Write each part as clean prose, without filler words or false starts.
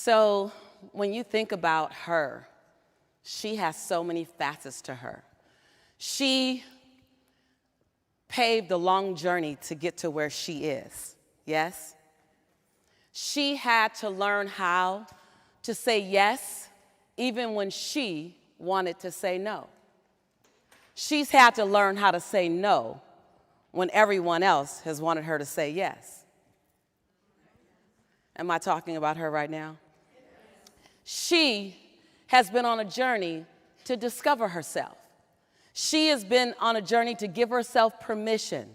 So when you think about her, she has so many facets to her. She paved a long journey to get to where she is, yes? She had to learn how to say yes even when she wanted to say no. She's had to learn how to say no when everyone else has wanted her to say yes. Am I talking about her right now? She has been on a journey to discover herself. She has been on a journey to give herself permission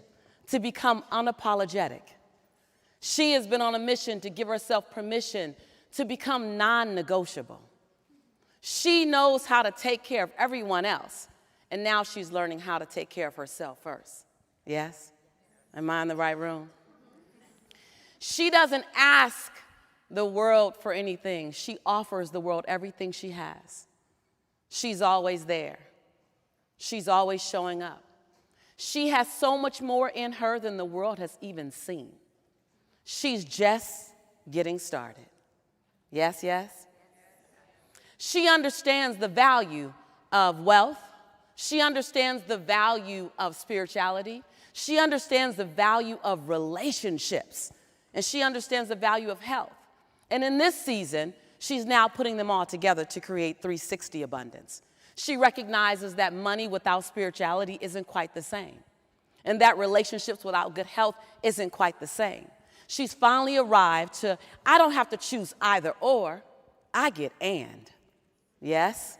to become unapologetic. She has been on a mission to give herself permission to become non-negotiable. She knows how to take care of everyone else, and now she's learning how to take care of herself first. Yes? Am I in the right room? She doesn't ask the world for anything. She offers the world everything she has. She's always there. She's always showing up. She has so much more in her than the world has even seen. She's just getting started. Yes, yes? She understands the value of wealth. She understands the value of spirituality. She understands the value of relationships. And she understands the value of health. And in this season, she's now putting them all together to create 360 abundance. She recognizes that money without spirituality isn't quite the same, and that relationships without good health isn't quite the same. She's finally arrived to, I don't have to choose either or, I get and. Yes?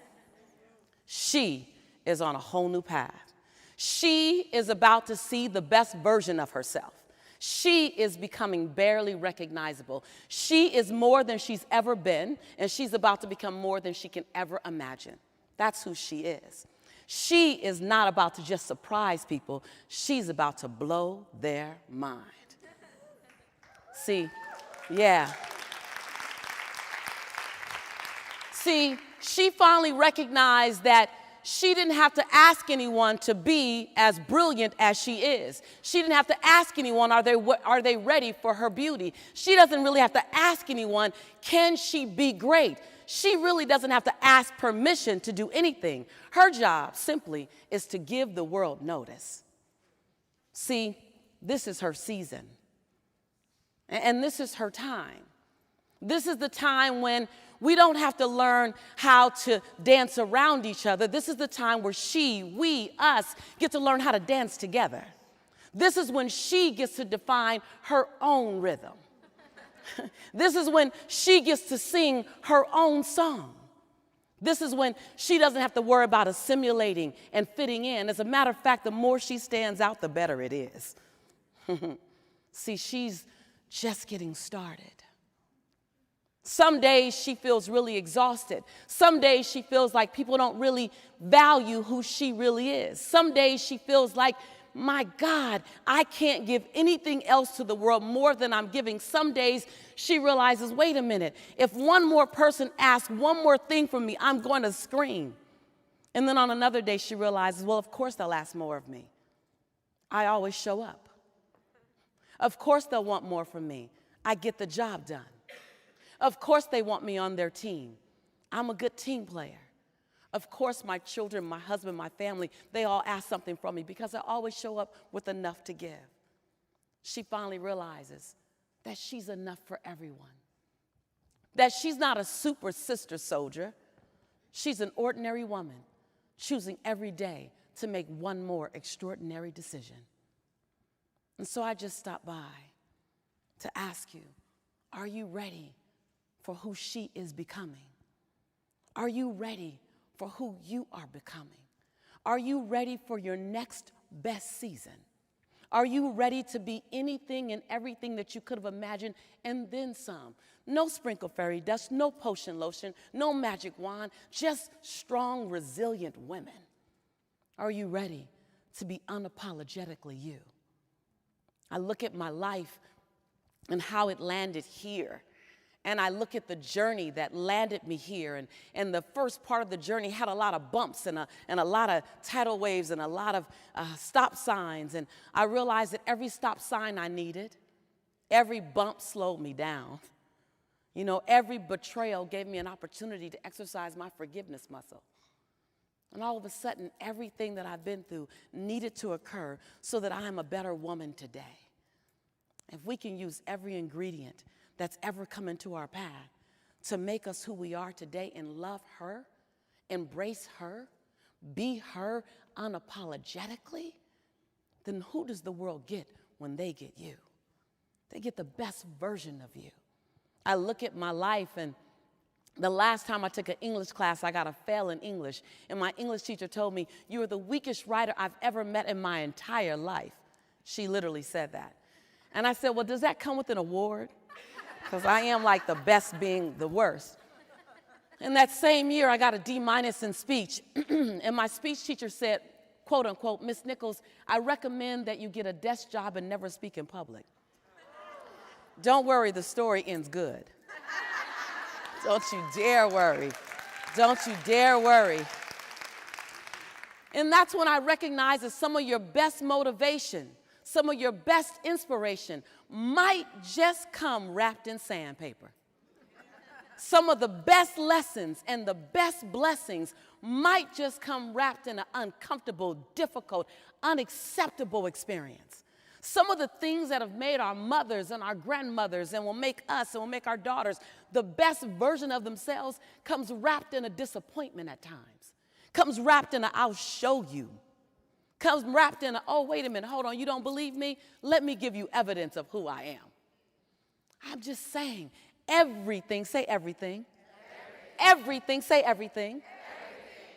She is on a whole new path. She is about to see the best version of herself. She is becoming barely recognizable. She is more than she's ever been, and she's about to become more than she can ever imagine. That's who she is. She is not about to just surprise people. She's about to blow their mind. See, yeah. See, she finally recognized that she didn't have to ask anyone to be as brilliant as she is. She didn't have to ask anyone, are they ready for her beauty? She doesn't really have to ask anyone, can she be great? She really doesn't have to ask permission to do anything. Her job simply is to give the world notice. See, this is her season. And this is her time. This is the time when we don't have to learn how to dance around each other. This is the time where we, us, get to learn how to dance together. This is when she gets to define her own rhythm. This is when she gets to sing her own song. This is when she doesn't have to worry about assimilating and fitting in. As a matter of fact, the more she stands out, the better it is. See, she's just getting started. Some days she feels really exhausted. Some days she feels like people don't really value who she really is. Some days she feels like, my God, I can't give anything else to the world more than I'm giving. Some days she realizes, wait a minute, if one more person asks one more thing from me, I'm going to scream. And then on another day she realizes, well, of course they'll ask more of me. I always show up. Of course they'll want more from me. I get the job done. Of course they want me on their team. I'm a good team player. Of course my children, my husband, my family, they all ask something from me because I always show up with enough to give. She finally realizes that she's enough for everyone. That she's not a super sister soldier. She's an ordinary woman choosing every day to make one more extraordinary decision. And so I just stopped by to ask you, are you ready for who she is becoming? Are you ready for who you are becoming? Are you ready for your next best season? Are you ready to be anything and everything that you could have imagined and then some? No sprinkle fairy dust, no potion lotion, no magic wand, just strong, resilient women. Are you ready to be unapologetically you? I look at my life and how it landed here. And I look at the journey that landed me here. And the first part of the journey had a lot of bumps and a lot of tidal waves and a lot of stop signs. And I realized that every stop sign I needed, every bump slowed me down. You know, every betrayal gave me an opportunity to exercise my forgiveness muscle. And all of a sudden, everything that I've been through needed to occur so that I am a better woman today. If we can use every ingredient that's ever come into our path to make us who we are today and love her, embrace her, be her unapologetically, then who does the world get when they get you? They get the best version of you. I look at my life, and the last time I took an English class, I got a fail in English. And my English teacher told me, "You are the weakest writer I've ever met in my entire life." She literally said that. And I said, "Well, does that come with an award? Because I am like the best being the worst." And that same year, I got a D- in speech. And my speech teacher said, quote unquote, "Miss Nichols, I recommend that you get a desk job and never speak in public." Don't worry, the story ends good. Don't you dare worry. Don't you dare worry. And that's when I recognized that some of your best motivation, some of your best inspiration might just come wrapped in sandpaper. Some of the best lessons and the best blessings might just come wrapped in an uncomfortable, difficult, unacceptable experience. Some of the things that have made our mothers and our grandmothers and will make us and will make our daughters the best version of themselves comes wrapped in a disappointment at times. Comes wrapped in a "I'll show you." Comes wrapped in a "oh, wait a minute, hold on, you don't believe me? Let me give you evidence of who I am." I'm just saying, everything, say everything. Everything, say everything.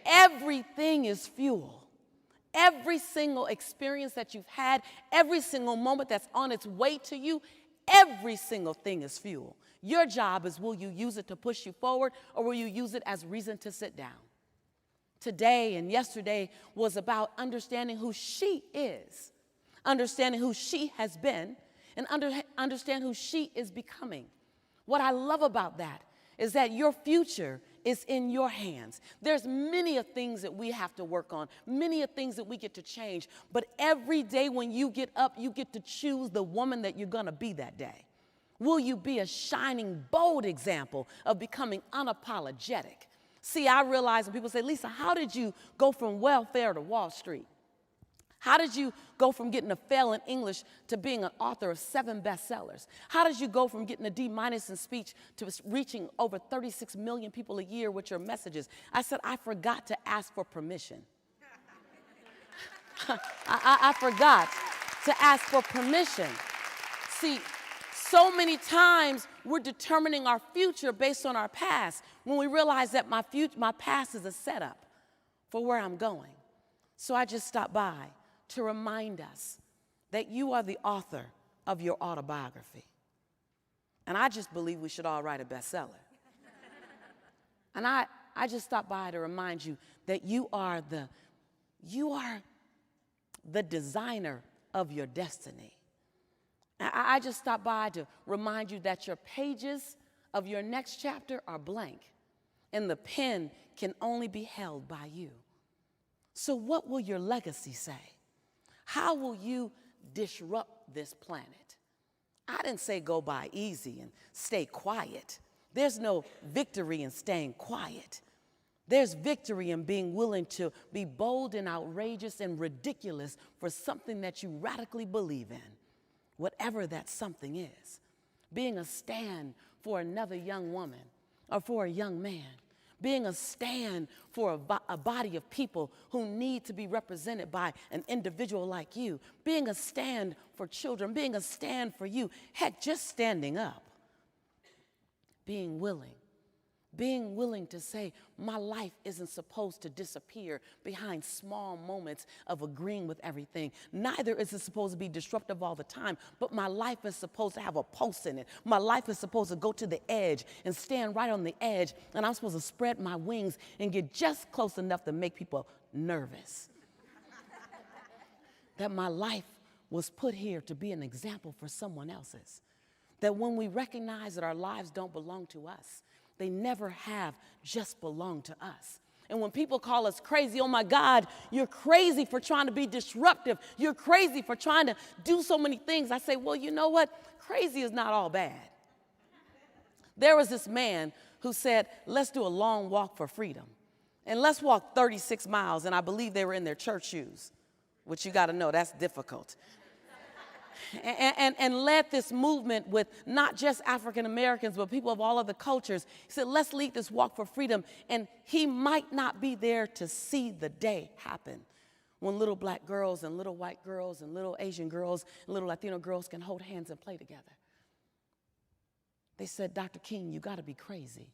Everything is fuel. Every single experience that you've had, every single moment that's on its way to you, every single thing is fuel. Your job is, will you use it to push you forward, or will you use it as reason to sit down? Today and yesterday was about understanding who she is, understanding who she has been, and understand who she is becoming. What I love about that is that your future is in your hands. There's many of things that we have to work on, many of things that we get to change, but every day when you get up, you get to choose the woman that you're gonna be that day. Will you be a shining, bold example of becoming unapologetic? See, I realize when people say, "Lisa, how did you go from welfare to Wall Street? How did you go from getting a fail in English to being an author of 7 bestsellers? How did you go from getting a D- in speech to reaching over 36 million people a year with your messages?" I said, "I forgot to ask for permission." I forgot to ask for permission. See, so many times we're determining our future based on our past when we realize that my past is a setup for where I'm going. So I just stopped by to remind us that you are the author of your autobiography. And I just believe we should all write a bestseller. And I just stopped by to remind you that you are the designer of your destiny. I just stopped by to remind you that your pages of your next chapter are blank, and the pen can only be held by you. So what will your legacy say? How will you disrupt this planet? I didn't say go by easy and stay quiet. There's no victory in staying quiet. There's victory in being willing to be bold and outrageous and ridiculous for something that you radically believe in, whatever that something is. Being a stand for another young woman or for a young man. Being a stand for a body of people who need to be represented by an individual like you. Being a stand for children. Being a stand for you. Heck, just standing up. Being willing. Being willing to say, my life isn't supposed to disappear behind small moments of agreeing with everything. Neither is it supposed to be disruptive all the time, but my life is supposed to have a pulse in it. My life is supposed to go to the edge and stand right on the edge, and I'm supposed to spread my wings and get just close enough to make people nervous. That my life was put here to be an example for someone else's. That when we recognize that our lives don't belong to us, they never have just belonged to us. And when people call us crazy, oh my God, you're crazy for trying to be disruptive. You're crazy for trying to do so many things. I say, well, you know what? Crazy is not all bad. There was this man who said, let's do a long walk for freedom. And let's walk 36 miles. And I believe they were in their church shoes, which you got to know, that's difficult. And led this movement with not just African Americans, but people of all other cultures. He said, let's lead this walk for freedom. And he might not be there to see the day happen when little black girls and little white girls and little Asian girls and little Latino girls can hold hands and play together. They said, Dr. King, you got to be crazy.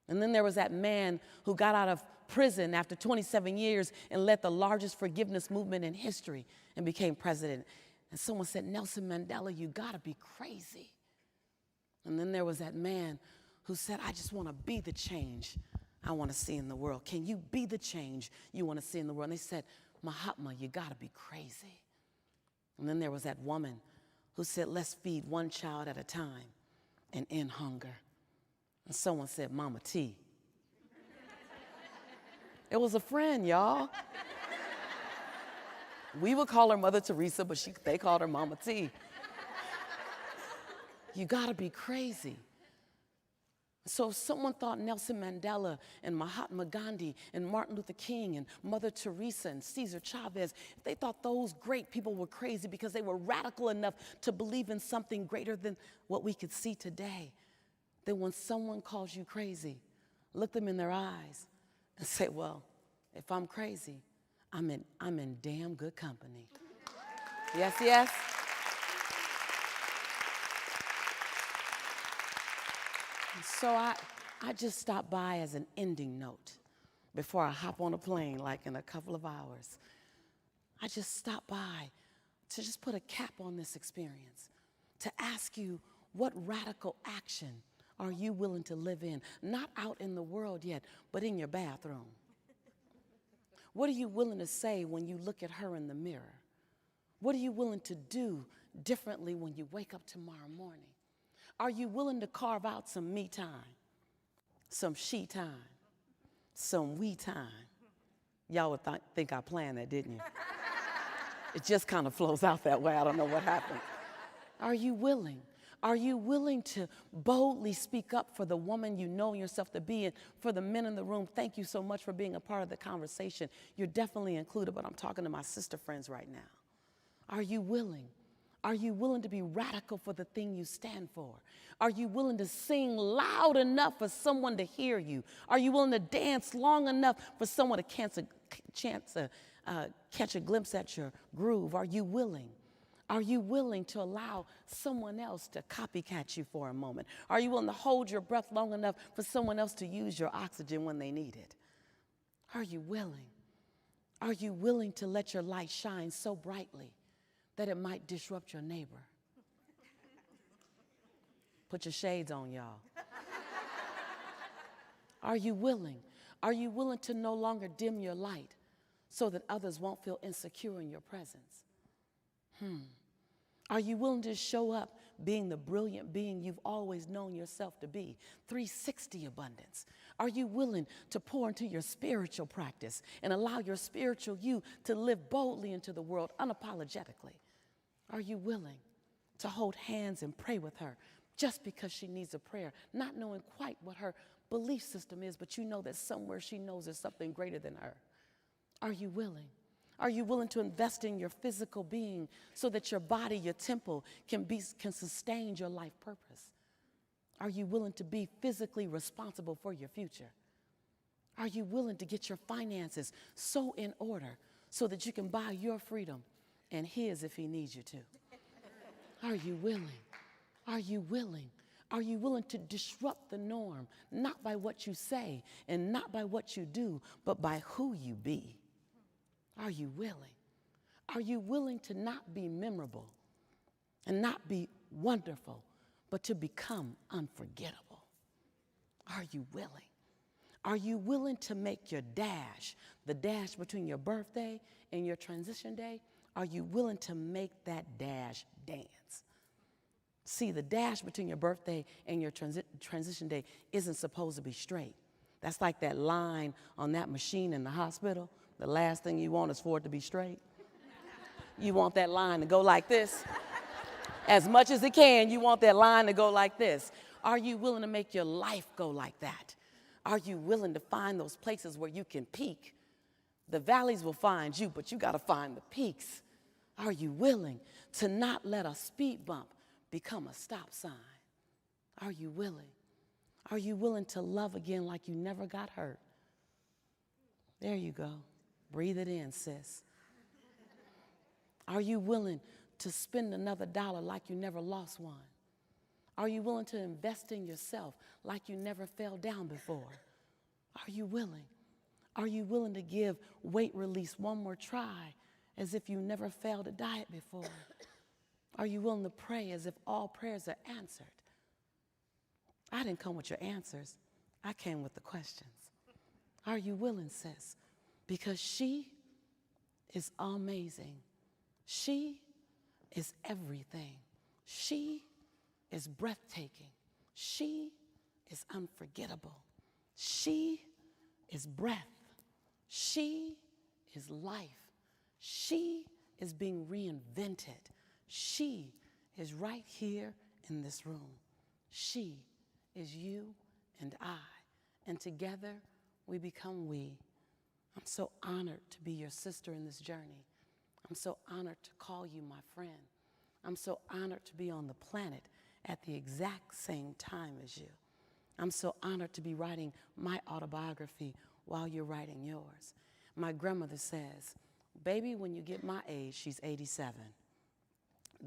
And then there was that man who got out of prison after 27 years and led the largest forgiveness movement in history and became president. And someone said, Nelson Mandela, you got to be crazy. And then there was that man who said, I just want to be the change I want to see in the world. Can you be the change you want to see in the world? And they said, Mahatma, you got to be crazy. And then there was that woman who said, let's feed one child at a time and end hunger. And someone said, Mama T. It was a friend, y'all. We would call her Mother Teresa, but they called her Mama T. You gotta be crazy. So if someone thought Nelson Mandela and Mahatma Gandhi and Martin Luther King and Mother Teresa and Cesar Chavez, if they thought those great people were crazy because they were radical enough to believe in something greater than what we could see today, then when someone calls you crazy, look them in their eyes and say, well, if I'm crazy, I'm in damn good company. Yes, yes? So I just stopped by as an ending note before I hop on a plane, like in a couple of hours. I just stopped by to just put a cap on this experience, to ask you, what radical action are you willing to live in? Not out in the world yet, but in your bathroom. What are you willing to say when you look at her in the mirror? What are you willing to do differently when you wake up tomorrow morning? Are you willing to carve out some me time, some she time, some we time? Y'all would think I planned that, didn't you? It just kind of flows out that way. I don't know what happened. Are you willing? Are you willing to boldly speak up for the woman you know yourself to be? And for the men in the room, thank you so much for being a part of the conversation. You're definitely included, but I'm talking to my sister friends right now. Are you willing? Are you willing to be radical for the thing you stand for? Are you willing to sing loud enough for someone to hear you? Are you willing to dance long enough for someone to catch a glimpse at your groove? Are you willing? Are you willing to allow someone else to copycat you for a moment? Are you willing to hold your breath long enough for someone else to use your oxygen when they need it? Are you willing? Are you willing to let your light shine so brightly that it might disrupt your neighbor? Put your shades on, y'all. Are you willing? Are you willing to no longer dim your light so that others won't feel insecure in your presence? Are you willing to show up being the brilliant being you've always known yourself to be? 360 abundance. Are you willing to pour into your spiritual practice and allow your spiritual you to live boldly into the world unapologetically? Are you willing to hold hands and pray with her just because she needs a prayer, not knowing quite what her belief system is, but you know that somewhere she knows there's something greater than her? Are you willing? Are you willing to invest in your physical being so that your body, your temple, can sustain your life purpose? Are you willing to be physically responsible for your future? Are you willing to get your finances so in order so that you can buy your freedom and his if he needs you to? Are you willing? Are you willing? Are you willing to disrupt the norm, not by what you say and not by what you do, but by who you be? Are you willing? Are you willing to not be memorable and not be wonderful, but to become unforgettable? Are you willing? Are you willing to make your dash, the dash between your birthday and your transition day, are you willing to make that dash dance? See, the dash between your birthday and your transition day isn't supposed to be straight. That's like that line on that machine in the hospital. The last thing you want is for it to be straight. You want that line to go like this. As much as it can, you want that line to go like this. Are you willing to make your life go like that? Are you willing to find those places where you can peak? The valleys will find you, but you got to find the peaks. Are you willing to not let a speed bump become a stop sign? Are you willing? Are you willing to love again like you never got hurt? There you go. Breathe it in, sis. Are you willing to spend another dollar like you never lost one? Are you willing to invest in yourself like you never fell down before? Are you willing? Are you willing to give weight release one more try as if you never failed a diet before? Are you willing to pray as if all prayers are answered? I didn't come with your answers. I came with the questions. Are you willing, sis? Because she is amazing. She is everything. She is breathtaking. She is unforgettable. She is breath. She is life. She is being reinvented. She is right here in this room. She is you and I. And together we become we. I'm so honored to be your sister in this journey. I'm so honored to call you my friend. I'm so honored to be on the planet at the exact same time as you. I'm so honored to be writing my autobiography while you're writing yours. My grandmother says, baby, when you get my age, she's 87.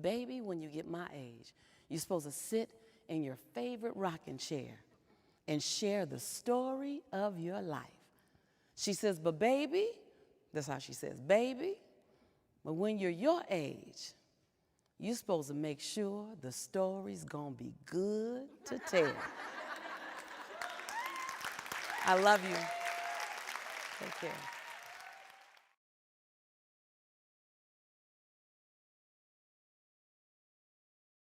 Baby, when you get my age, you're supposed to sit in your favorite rocking chair and share the story of your life. She says, but baby, that's how she says, baby, but when you're your age, you're supposed to make sure the story's gonna be good to tell. I love you. Take care.